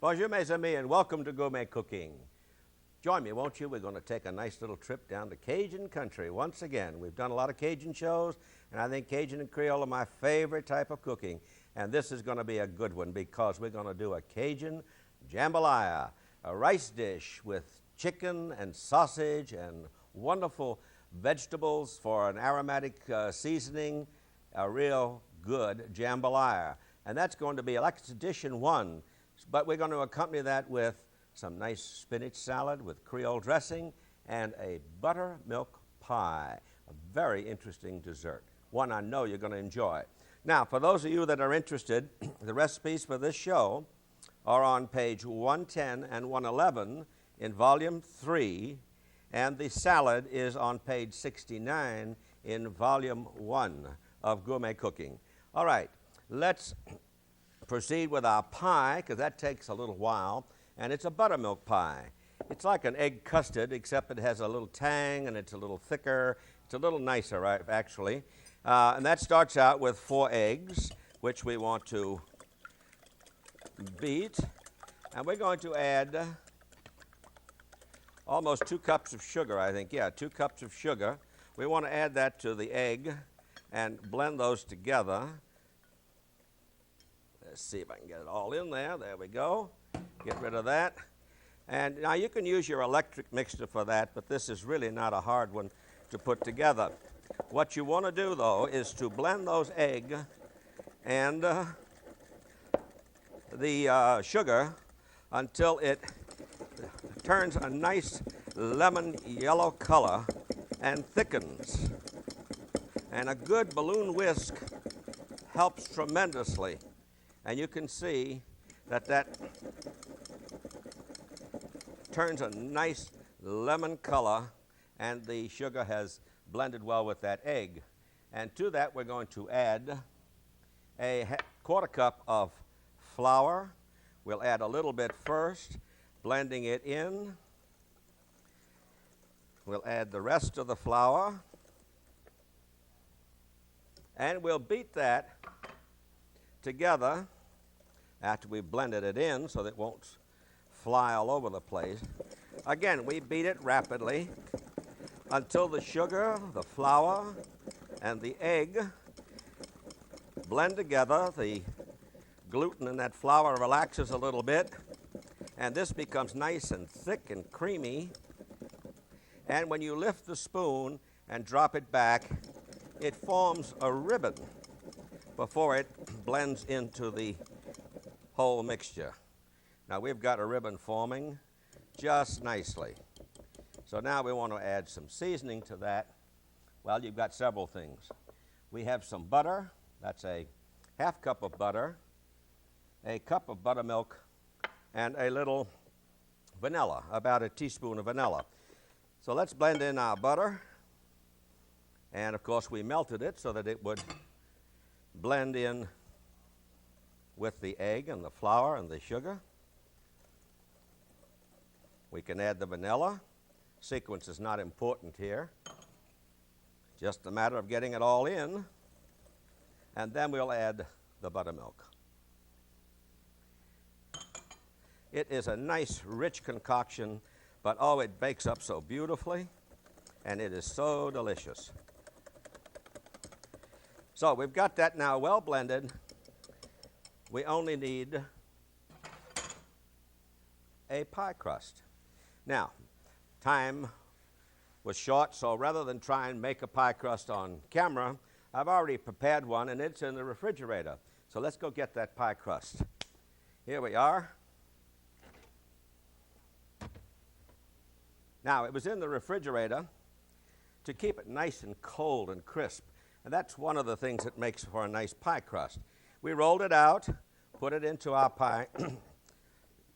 Bonjour, mes amis, and welcome to Gourmet Cooking. Join me, won't you? We're going to take a nice little trip down to Cajun country once again. We've done a lot of Cajun shows, and I think Cajun and Creole are my favorite type of cooking. And this is going to be a good one because we're going to do a Cajun jambalaya, a rice dish with chicken and sausage and wonderful vegetables for an aromatic seasoning, a real good jambalaya. And that's going to be like it's edition 1, but we're going to accompany that with some nice spinach salad with Creole dressing and a buttermilk pie, a very interesting dessert, one I know you're going to enjoy. Now, for those of you that are interested, the recipes for this show are on page 110 and 111 in volume 3, and the salad is on page 69 in volume 1 of Gourmet Cooking. All right, let's proceed with our pie, because that takes a little while, and it's a buttermilk pie. It's like an egg custard, except it has a little tang, and it's a little thicker. It's a little nicer, right, actually. And that starts out with 4 eggs, which we want to beat. And we're going to add almost 2 cups of sugar, I think. Yeah, 2 cups of sugar. We want to add that to the egg and blend those together. Let's see if I can get it all in there. There we go. Get rid of that. And now you can use your electric mixer for that, but this is really not a hard one to put together. What you want to do, though, is to blend those egg and the sugar until it turns a nice lemon yellow color and thickens. And a good balloon whisk helps tremendously. And you can see that turns a nice lemon color, and the sugar has blended well with that egg. And to that, we're going to add a quarter cup of flour. We'll add a little bit first, blending it in. We'll add the rest of the flour, and we'll beat that together after we've blended it in so that it won't fly all over the place. Again, we beat it rapidly until the sugar, the flour, and the egg blend together. The gluten in that flour relaxes a little bit, and this becomes nice and thick and creamy. And when you lift the spoon and drop it back, it forms a ribbon before it blends into the whole mixture. Now we've got a ribbon forming just nicely. So now we want to add some seasoning to that. Well, you've got several things. We have some butter. That's a half cup of butter, a cup of buttermilk, and a little vanilla, about a teaspoon of vanilla. So let's blend in our butter. And of course we melted it so that it would blend in with the egg and the flour and the sugar. We can add the vanilla. Sequence is not important here. Just a matter of getting it all in. And then we'll add the buttermilk. It is a nice, rich concoction, but oh, it bakes up so beautifully, and it is so delicious. So we've got that now well blended. We only need a pie crust. Now, time was short, so rather than try and make a pie crust on camera, I've already prepared one, and it's in the refrigerator. So let's go get that pie crust. Here we are. Now, it was in the refrigerator to keep it nice and cold and crisp, and that's one of the things that makes for a nice pie crust. We rolled it out, put it into our pie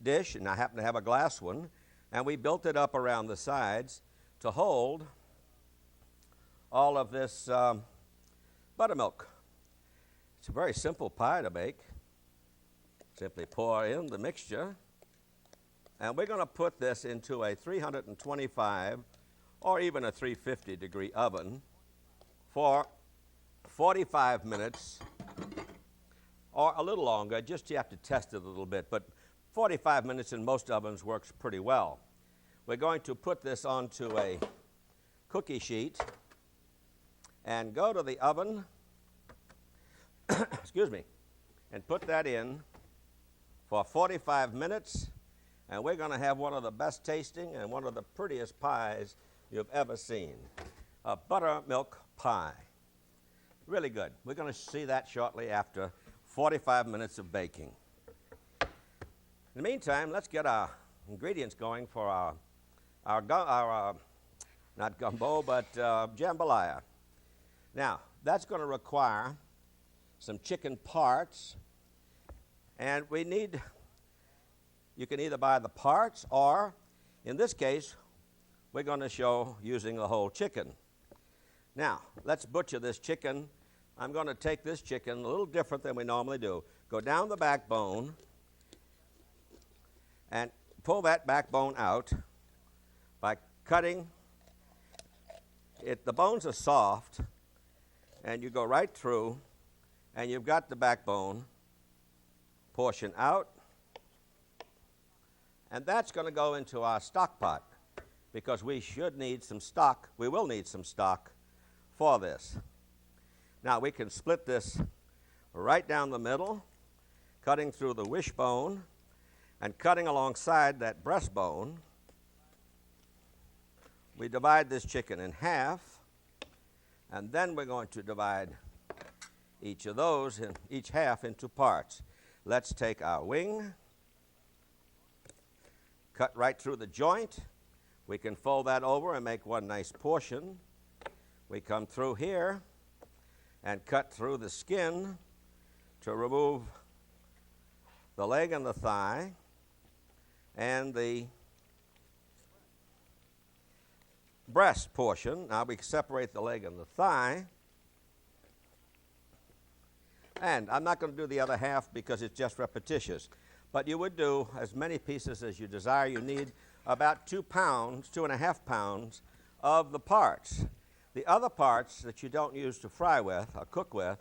dish, and I happen to have a glass one, and we built it up around the sides to hold all of this buttermilk. It's a very simple pie to make. Simply pour in the mixture, and we're going to put this into a 325 or even a 350 degree oven for 45 minutes or a little longer. Just you have to test it a little bit, but 45 minutes in most ovens works pretty well. We're going to put this onto a cookie sheet and go to the oven, excuse me, and put that in for 45 minutes, and we're going to have one of the best tasting and one of the prettiest pies you've ever seen, a buttermilk pie. Really good. We're going to see that shortly after 45 minutes of baking. In the meantime, let's get our ingredients going for our not gumbo, but jambalaya. Now, that's going to require some chicken parts, and you can either buy the parts, or in this case, we're going to show using the whole chicken. Now, let's butcher this chicken. I'm going to take this chicken a little different than we normally do. Go down the backbone and pull that backbone out by cutting it. The bones are soft, and you go right through, and you've got the backbone portion out, and that's going to go into our stock pot because we should need some stock. We will need some stock for this. Now, we can split this right down the middle, cutting through the wishbone and cutting alongside that breastbone. We divide this chicken in half, and then we're going to divide each of those, each half, into parts. Let's take our wing, cut right through the joint. We can fold that over and make one nice portion. We come through here and cut through the skin to remove the leg and the thigh and the breast portion. Now we separate the leg and the thigh. And I'm not going to do the other half because it's just repetitious. But you would do as many pieces as you desire. You need about 2 pounds, 2.5 pounds of the parts. The other parts that you don't use to fry with or cook with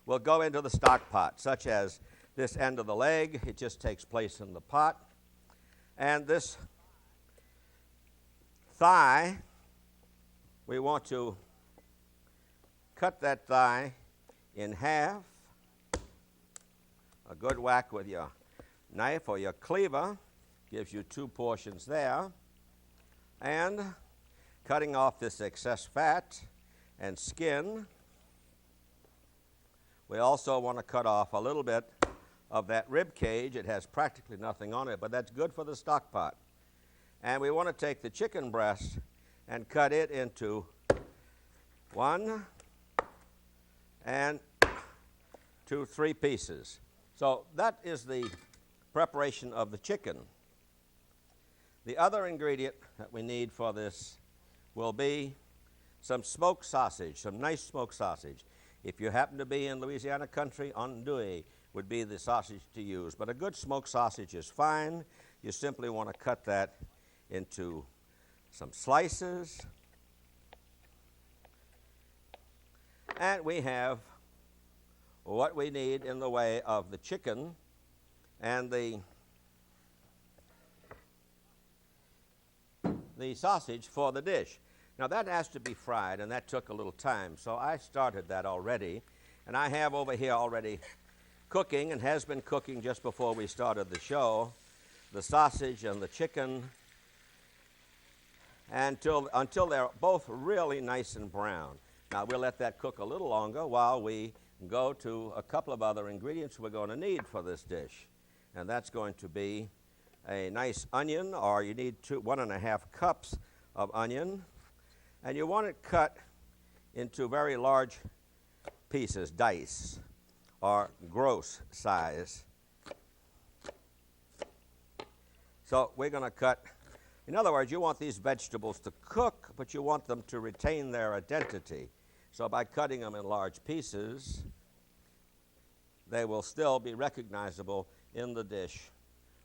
will go into the stock pot, such as this end of the leg. It just takes place in the pot. And this thigh, we want to cut that thigh in half. A good whack with your knife or your cleaver gives you 2 portions there. And cutting off this excess fat and skin, we also want to cut off a little bit of that rib cage. It has practically nothing on it, but that's good for the stock pot. And we want to take the chicken breast and cut it into 1 and 2, 3 pieces. So that is the preparation of the chicken. The other ingredient that we need for this will be some smoked sausage, some nice smoked sausage. If you happen to be in Louisiana country, andouille would be the sausage to use. But a good smoked sausage is fine. You simply want to cut that into some slices. And we have what we need in the way of the chicken and the sausage for the dish. Now that has to be fried, and that took a little time, so I started that already. And I have over here already cooking, and has been cooking just before we started the show, the sausage and the chicken until they're both really nice and brown. Now we'll let that cook a little longer while we go to a couple of other ingredients we're going to need for this dish. And that's going to be a nice onion, or you need 1.5 cups of onion. And you want it cut into very large pieces, dice, or gross size. So we're going to cut, in other words, you want these vegetables to cook, but you want them to retain their identity. So by cutting them in large pieces, they will still be recognizable in the dish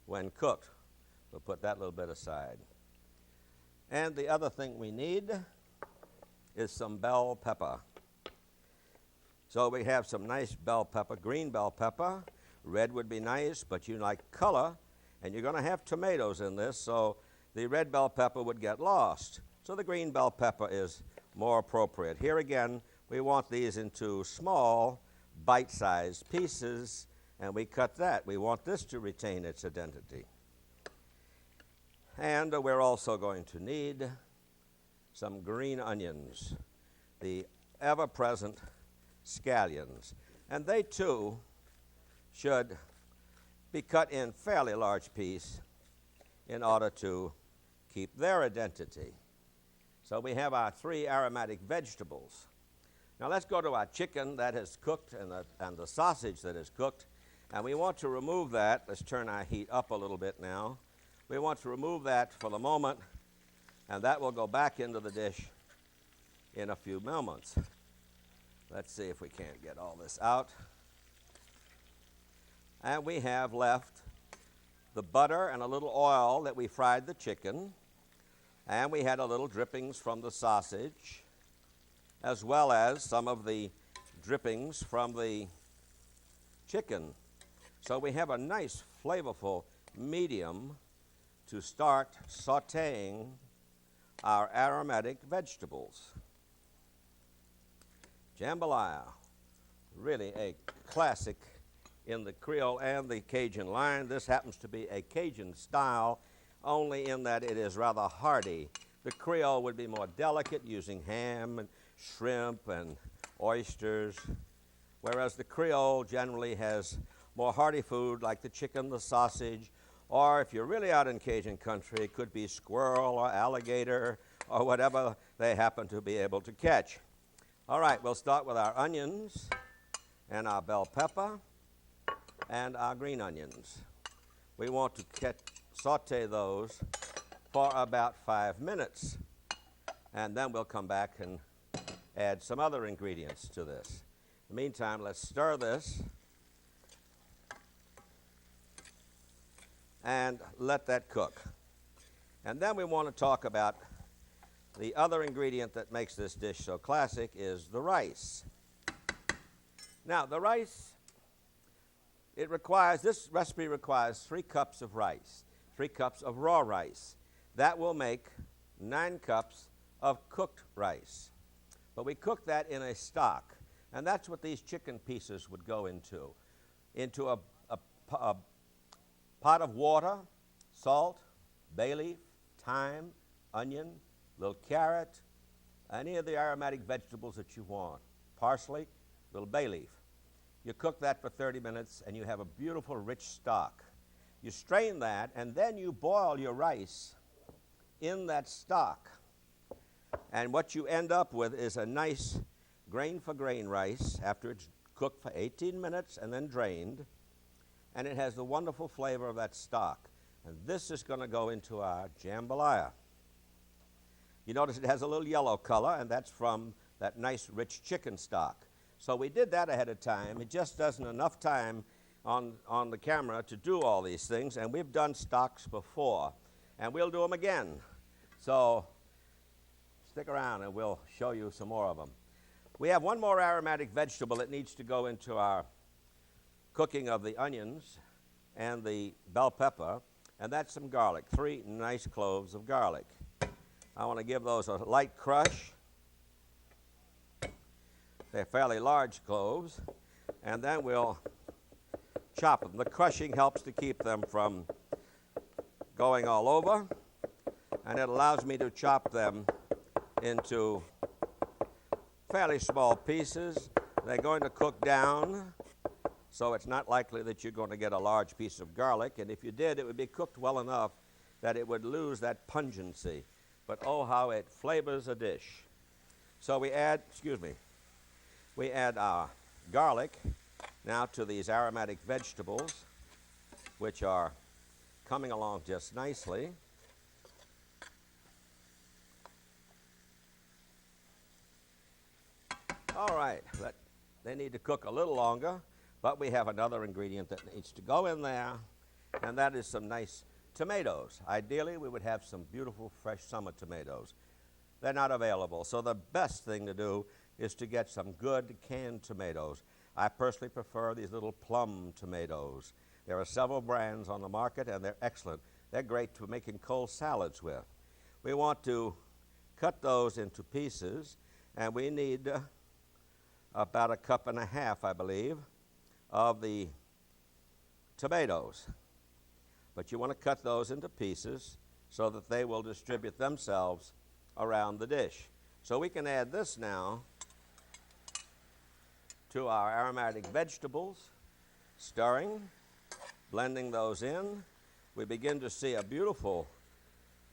when cooked. We'll put that little bit aside. And the other thing we need is some bell pepper. So we have some nice bell pepper, green bell pepper. Red would be nice, but you like color, And you're going to have tomatoes in this, so the red bell pepper would get lost. So the green bell pepper is more appropriate. Here again, we want these into small, bite-sized pieces, and we cut that. We want this to retain its identity. And we're also going to need some green onions, the ever-present scallions. And they, too, should be cut in fairly large pieces in order to keep their identity. So we have our 3 aromatic vegetables. Now let's go to our chicken that is cooked and the sausage that is cooked. And we want to remove that. Let's turn our heat up a little bit now. We want to remove that for the moment, and that will go back into the dish in a few moments. Let's see if we can't get all this out. And we have left the butter and a little oil that we fried the chicken, and we had a little drippings from the sausage, as well as some of the drippings from the chicken. So we have a nice flavorful medium to start sautéing our aromatic vegetables. Jambalaya, really a classic in the Creole and the Cajun line. This happens to be a Cajun style, only in that it is rather hearty. The Creole would be more delicate, using ham and shrimp and oysters, whereas the Creole generally has more hearty food like the chicken, the sausage, or if you're really out in Cajun country, it could be squirrel or alligator or whatever they happen to be able to catch. All right, we'll start with our onions and our bell pepper and our green onions. We want to saute those for about 5 minutes, and then we'll come back and add some other ingredients to this. In the meantime, let's stir this and let that cook. And then we want to talk about the other ingredient that makes this dish so classic is the rice. Now, the rice, this recipe requires 3 cups of rice, 3 cups of raw rice. That will make 9 cups of cooked rice. But we cook that in a stock, and that's what these chicken pieces would go into a pot of water, salt, bay leaf, thyme, onion, little carrot, any of the aromatic vegetables that you want, parsley, little bay leaf. You cook that for 30 minutes, and you have a beautiful, rich stock. You strain that, and then you boil your rice in that stock. And what you end up with is a nice grain-for-grain rice after it's cooked for 18 minutes and then drained, and it has the wonderful flavor of that stock. And this is going to go into our jambalaya. You notice it has a little yellow color, and that's from that nice, rich chicken stock. So we did that ahead of time. It just doesn't enough time on the camera to do all these things, and we've done stocks before, and we'll do them again. So stick around, and we'll show you some more of them. We have one more aromatic vegetable that needs to go into our cooking of the onions and the bell pepper, and that's some garlic, 3 nice cloves of garlic. I want to give those a light crush. They're fairly large cloves, and then we'll chop them. The crushing helps to keep them from going all over, and it allows me to chop them into fairly small pieces. They're going to cook down, so it's not likely that you're going to get a large piece of garlic, and if you did, it would be cooked well enough that it would lose that pungency. But oh, how it flavors a dish. So we add our garlic now to these aromatic vegetables, which are coming along just nicely. All right, they need to cook a little longer, but we have another ingredient that needs to go in there, and that is some nice tomatoes. Ideally, we would have some beautiful, fresh summer tomatoes. They're not available, so the best thing to do is to get some good canned tomatoes. I personally prefer these little plum tomatoes. There are several brands on the market, and they're excellent. They're great for making cold salads with. We want to cut those into pieces, and we need about 1.5 cups, I believe, of the tomatoes. But you want to cut those into pieces so that they will distribute themselves around the dish. So we can add this now to our aromatic vegetables, stirring, blending those in. We begin to see a beautiful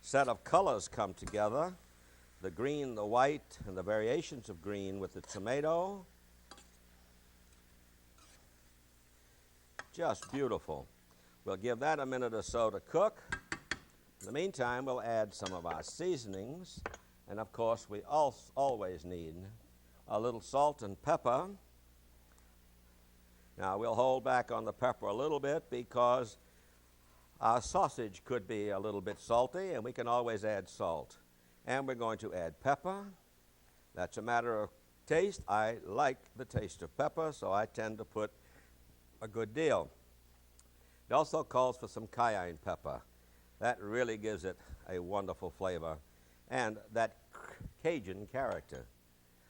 set of colors come together. The green, the white, and the variations of green with the tomato. Just beautiful. We'll give that a minute or so to cook. In the meantime, we'll add some of our seasonings. And of course, we always need a little salt and pepper. Now, we'll hold back on the pepper a little bit because our sausage could be a little bit salty, and we can always add salt. And we're going to add pepper. That's a matter of taste. I like the taste of pepper, so I tend to put a good deal. It also calls for some cayenne pepper. That really gives it a wonderful flavor and that Cajun character.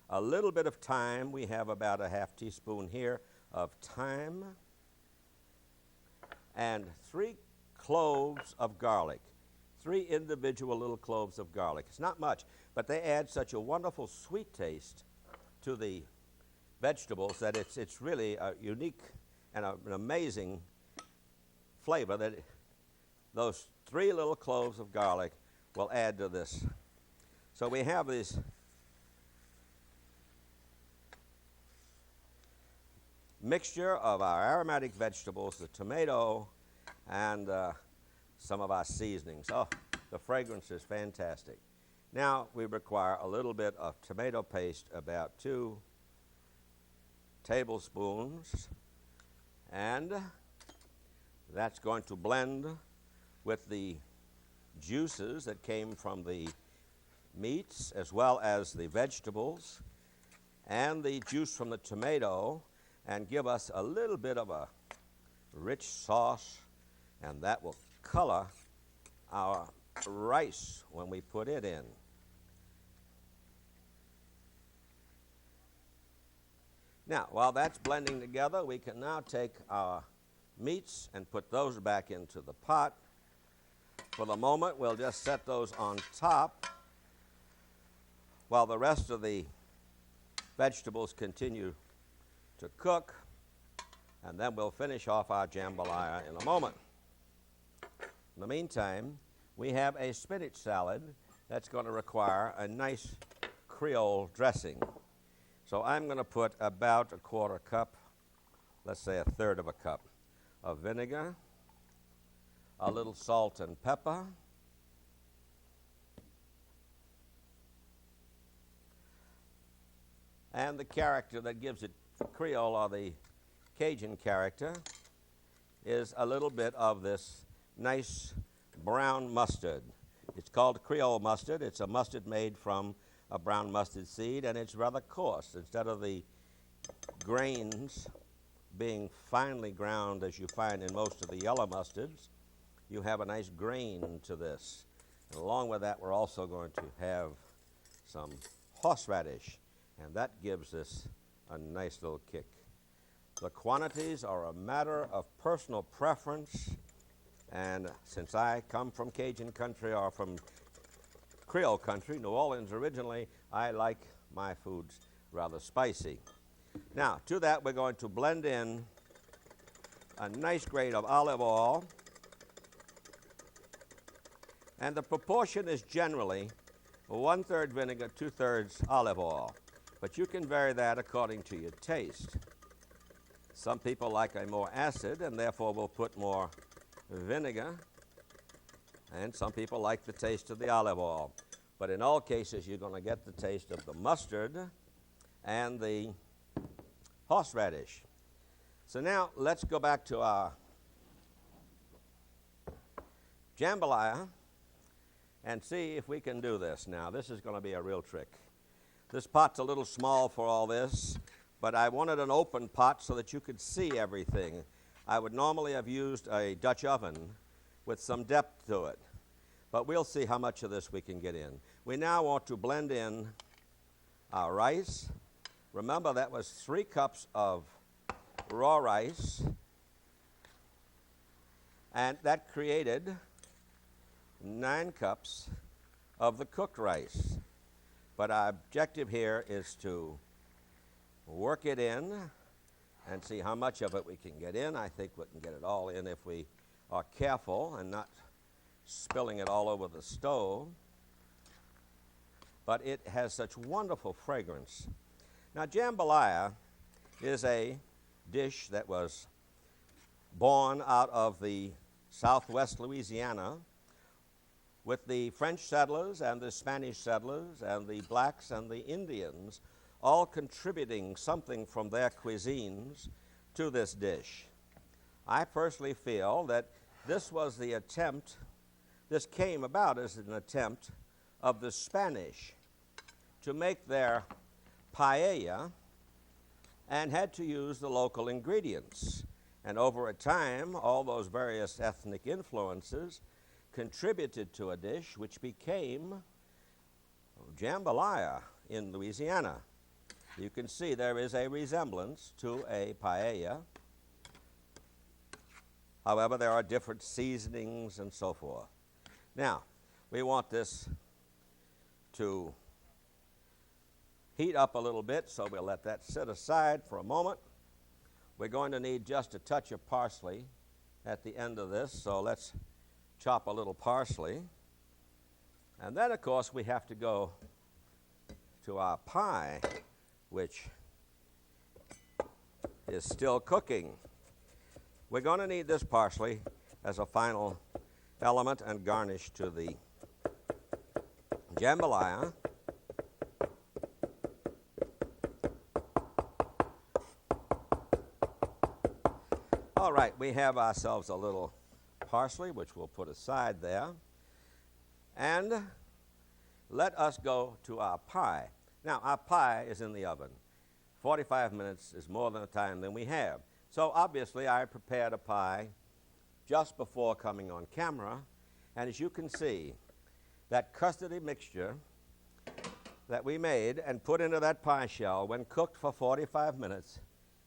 A little bit of thyme. We have about a 1/2 teaspoon here of thyme, and 3 cloves of garlic. 3 individual little cloves of garlic. It's not much, but they add such a wonderful sweet taste to the vegetables that it's really a unique and an amazing flavor that those 3 little cloves of garlic will add to this. So we have this mixture of our aromatic vegetables, the tomato, and some of our seasonings. Oh, the fragrance is fantastic. Now we require a little bit of tomato paste, about 2 tablespoons, and that's going to blend with the juices that came from the meats as well as the vegetables and the juice from the tomato, and give us a little bit of a rich sauce, and that will color our rice when we put it in. Now, while that's blending together, we can now take our meats and put those back into the pot. For the moment, we'll just set those on top while the rest of the vegetables continue to cook, and then we'll finish off our jambalaya in a moment. In the meantime, we have a spinach salad that's going to require a nice Creole dressing. So I'm going to put about 1/4 cup, let's say 1/3 cup of vinegar, a little salt and pepper, and the character that gives it Creole, or the Cajun character, is a little bit of this nice brown mustard. It's called Creole mustard. It's a mustard made from a brown mustard seed, and it's rather coarse. Instead of the grains being finely ground as you find in most of the yellow mustards, you have a nice grain to this. And along with that, we're also going to have some horseradish, and that gives this a nice little kick. The quantities are a matter of personal preference, and since I come from Cajun country, or from Creole country, New Orleans originally, I like my foods rather spicy. Now, to that, we're going to blend in a nice grade of olive oil, and the proportion is generally 1/3 vinegar, 2/3 olive oil. But you can vary that according to your taste. Some people like a more acid, and therefore will put more vinegar, and some people like the taste of the olive oil. But in all cases, you're going to get the taste of the mustard and the horseradish. So now let's go back to our jambalaya and see if we can do this. Now, this is going to be a real trick. This pot's a little small for all this, but I wanted an open pot so that you could see everything. I would normally have used a Dutch oven with some depth to it, but we'll see how much of this we can get in. We now want to blend in our rice. Remember, that was 3 cups of raw rice, and that created 9 cups of the cooked rice. But our objective here is to work it in and see how much of it we can get in. I think we can get it all in if we are careful and not spilling it all over the stove. But it has such wonderful fragrance. Now, jambalaya is a dish that was born out of the southwest Louisiana with the French settlers and the Spanish settlers and the blacks and the Indians all contributing something from their cuisines to this dish. I personally feel that this was the attempt, this came about as an attempt of the Spanish to make their paella and had to use the local ingredients. And over a time, all those various ethnic influences contributed to a dish which became jambalaya in Louisiana. You can see there is a resemblance to a paella. However, there are different seasonings and so forth. Now, we want this to heat up a little bit, so we'll let that sit aside for a moment. We're going to need just a touch of parsley at the end of this, so let's chop a little parsley. And then, of course, we have to go to our pie, which is still cooking. We're going to need this parsley as a final element and garnish to the jambalaya. All right, we have ourselves a little parsley, which we'll put aside there. And let us go to our pie. Now, our pie is in the oven. 45 minutes is more than a time than we have. So obviously, I prepared a pie just before coming on camera. And as you can see, that custardy mixture that we made and put into that pie shell, when cooked for 45 minutes,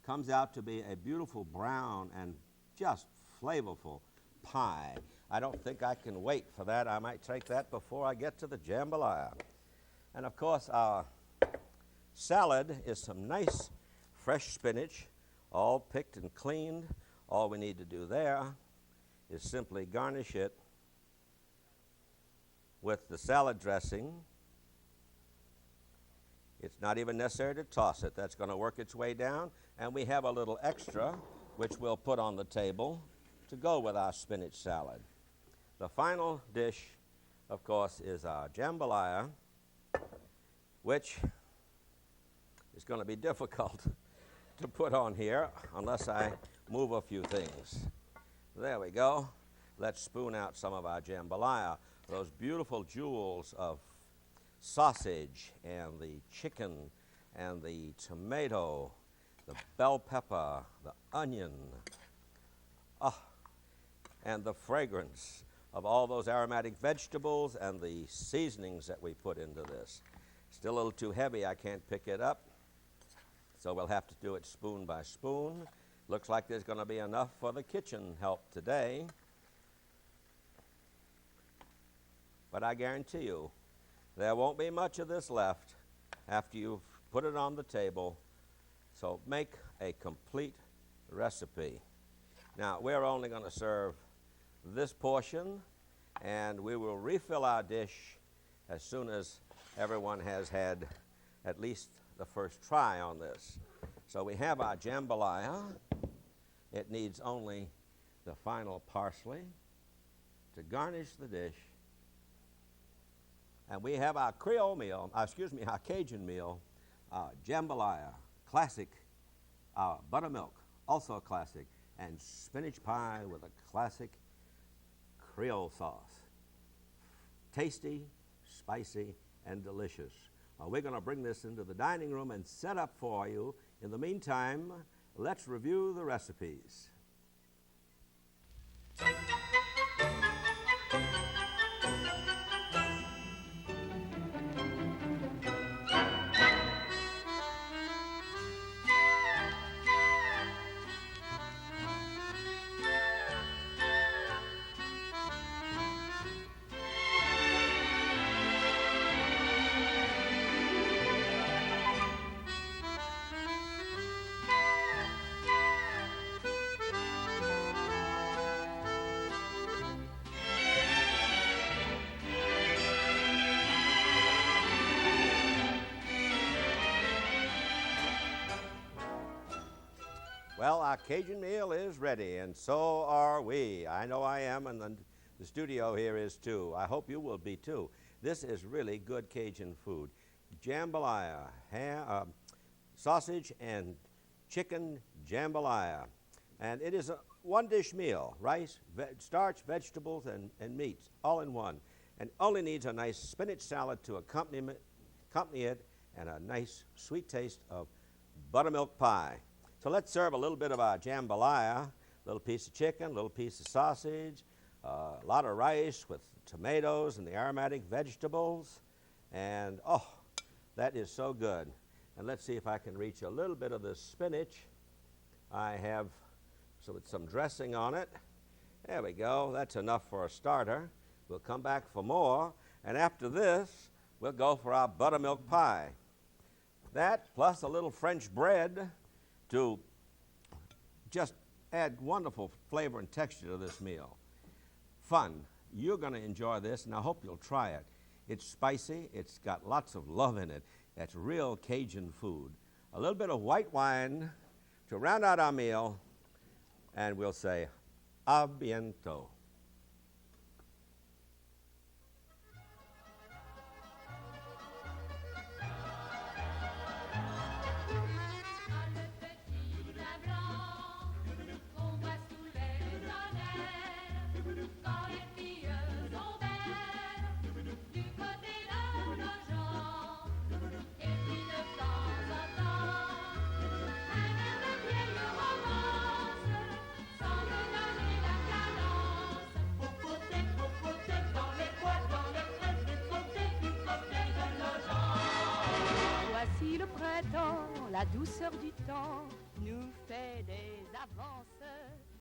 comes out to be a beautiful brown and just flavorful pie. I don't think I can wait for that. I might take that before I get to the jambalaya. And of course, our salad is some nice fresh spinach, all picked and cleaned. All we need to do there is simply garnish it with the salad dressing. It's not even necessary to toss it. That's going to work its way down. And we have a little extra, which we'll put on the table to go with our spinach salad. The final dish, of course, is our jambalaya, which is going to be difficult to put on here unless I move a few things. There we go. Let's spoon out some of our jambalaya. Those beautiful jewels of sausage and the chicken and the tomato, the bell pepper, the onion, and the fragrance of all those aromatic vegetables and the seasonings that we put into this. Still a little too heavy, I can't pick it up, so we'll have to do it spoon by spoon. Looks like there's going to be enough for the kitchen help today. But I guarantee you, there won't be much of this left after you've put it on the table. So make a complete recipe. Now, we're only going to serve this portion, and we will refill our dish as soon as everyone has had at least the first try on this. So we have our jambalaya. It needs only the final parsley to garnish the dish. And we have our Creole meal, our Cajun meal, jambalaya, classic, buttermilk, also a classic, and spinach pie with a classic Creole sauce. Tasty, spicy, and delicious. We're going to bring this into the dining room and set up for you In the meantime, let's review the recipes. Well, our Cajun meal is ready, and so are we. I know I am, and the studio here is too. I hope you will be too. This is really good Cajun food. Jambalaya, sausage and chicken jambalaya. And it is a one-dish meal, rice, starch, vegetables, and meats, all in one. And only needs a nice spinach salad to accompany it, and a nice sweet taste of buttermilk pie. So let's serve a little bit of our jambalaya, a little piece of chicken, a little piece of sausage, a lot of rice with tomatoes and the aromatic vegetables. And oh, that is so good. And let's see if I can reach a little bit of the spinach. I have with some dressing on it. There we go. That's enough for a starter. We'll come back for more. And after this, we'll go for our buttermilk pie. That plus a little French bread to just add wonderful flavor and texture to this meal. Fun. You're going to enjoy this, and I hope you'll try it. It's spicy. It's got lots of love in it. That's real Cajun food. A little bit of white wine to round out our meal, and we'll say, à bientôt. Le printemps, la douceur du temps nous fait des avances.